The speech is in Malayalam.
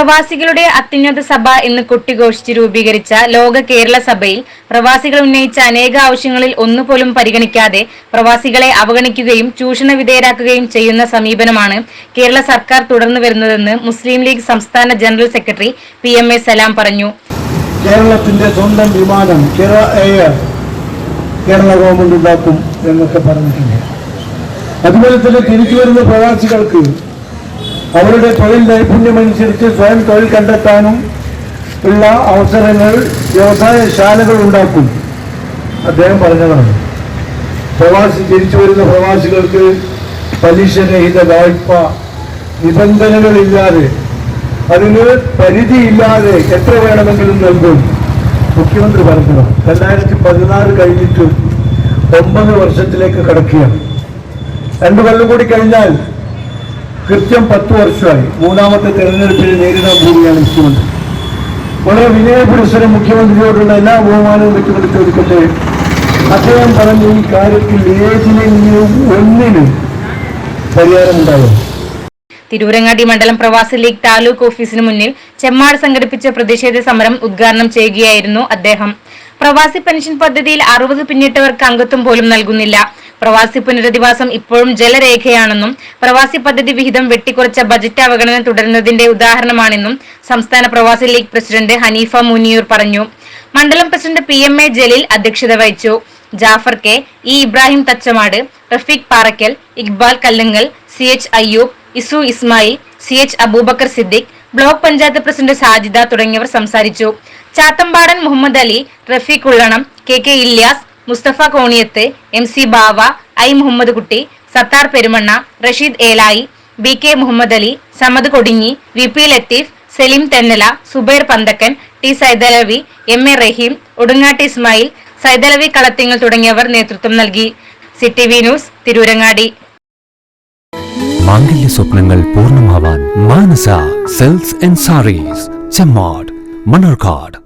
പ്രവാസികളുടെ അത്യുന്നത സഭ എന്ന് കൊട്ടിഘോഷിച്ച് രൂപീകരിച്ച ലോക കേരള സഭയിൽ പ്രവാസികൾ ഉന്നയിച്ച അനേക ആവശ്യങ്ങളിൽ ഒന്നുപോലും പരിഗണിക്കാതെ പ്രവാസികളെ അവഗണിക്കുകയും ചൂഷണ വിധേയരാക്കുകയും ചെയ്യുന്ന സമീപനമാണ് കേരള സർക്കാർ തുടർന്നു വരുന്നതെന്ന് മുസ്ലിം ലീഗ് സംസ്ഥാന ജനറൽ സെക്രട്ടറി PMA സലാം പറഞ്ഞു. കേരളത്തിന്റെ സ്വന്തം വിമാനം കേരള ഗവൺമെന്റ് ഉണ്ടാക്കും എന്നൊക്കെ പറഞ്ഞിട്ടുണ്ട്. അതുപോലെ തന്നെ തിരിച്ചു വരുന്ന പ്രവാസികൾക്ക് അവരുടെ തൊഴിൽ നൈപുണ്യമനുസരിച്ച് സ്വയം തൊഴിൽ കണ്ടെത്താനും ഉള്ള അവസരങ്ങൾ വ്യവസായശാലകൾ ഉണ്ടാക്കും അദ്ദേഹം പറഞ്ഞതാണ്. തിരിച്ചു വരുന്ന പ്രവാസികൾക്ക് പലിശരഹിത വായ്പ നിബന്ധനകളില്ലാതെ അതിന് പരിധിയില്ലാതെ എത്ര വേണമെങ്കിലും നൽകും മുഖ്യമന്ത്രി പറഞ്ഞു. 2016 കഴിഞ്ഞിട്ട് 9 വർഷത്തിലേക്ക് കടക്കുകയാണ്. 2 കൊല്ലം കൂടി കഴിഞ്ഞാൽ കൃത്യം 10 വർഷമായി. മൂന്നാമത്തെ തെരഞ്ഞെടുപ്പിൽ നേരിടാൻ പോവുകയാണ് മുഖ്യമന്ത്രി. വളരെ വിനയപുരസ്സരം മുഖ്യമന്ത്രിയോടുള്ള എല്ലാ ബഹുമാനവും വെച്ചുകൊണ്ട് ചോദിക്കട്ടെ, അദ്ദേഹം പറഞ്ഞ ഈ കാര്യത്തിൽ ഏതിനെങ്കിലും ഒന്നിന് പരിഹാരമുണ്ടാകും? തിരൂരങ്ങാടി മണ്ഡലം പ്രവാസി ലീഗ് താലൂക്ക് ഓഫീസിന് മുന്നിൽ ചെമ്മാട് സംഘടിപ്പിച്ച പ്രതിഷേധ സമരം ഉദ്ഘാടനം ചെയ്യുകയായിരുന്നു അദ്ദേഹം. പ്രവാസി പെൻഷൻ പദ്ധതിയിൽ 60 പിന്നിട്ടവർക്ക് അംഗത്വം പോലും നൽകുന്നില്ല. പ്രവാസി പുനരധിവാസം ഇപ്പോഴും ജലരേഖയാണെന്നും പ്രവാസി പദ്ധതി വിഹിതം വെട്ടിക്കുറച്ച ബജറ്റ് അവഗണന തുടരുന്നതിന്റെ ഉദാഹരണമാണെന്നും സംസ്ഥാന പ്രവാസി ലീഗ് പ്രസിഡന്റ് ഹനീഫ മുനിയൂർ പറഞ്ഞു. മണ്ഡലം പ്രസിഡന്റ് PMA ജലീൽ അധ്യക്ഷത വഹിച്ചു. Jafar K, Ibrahim Thachamad, Rafeeq Parakkal, Iqbal Kallungal, CH Ayyub, Isu Ismail, CH Aboobacker Siddique, block panchayat president Sajida തുടങ്ങിയവർ സംസാരിച്ചു. ചാത്തമ്പാടൻ മുഹമ്മദ് അലി, റഫീഖ് ഉള്ളണം, KK ഇല്യാസ്, മുസ്തഫ കോണിയത്ത്, MC ബാവ, മുഹമ്മദ് കുട്ടി, Sattar Perumanna, Rasheed ഏലായി, BK Muhammad Ali, Samad Kodinhi, VP Latheef, Saleem Thennala, Zubair Panthakkan, T Saidalavi, MA റഹീം, ഒടുങ്ങാട്ടി ഇസ്മായിൽ, സൈദലവി കളത്തിങ്ങൾ തുടങ്ങിയവർ നേതൃത്വം നൽകി. CTV news, Tirurangadi. മാംഗല്യ സ്വപ്നങ്ങൾ പൂർണ്ണമാവാൻ മാനസ സിൽക്സ് ആൻഡ് സാരീസ്, ചെമ്മാട്, മണ്ണാർക്കാട്.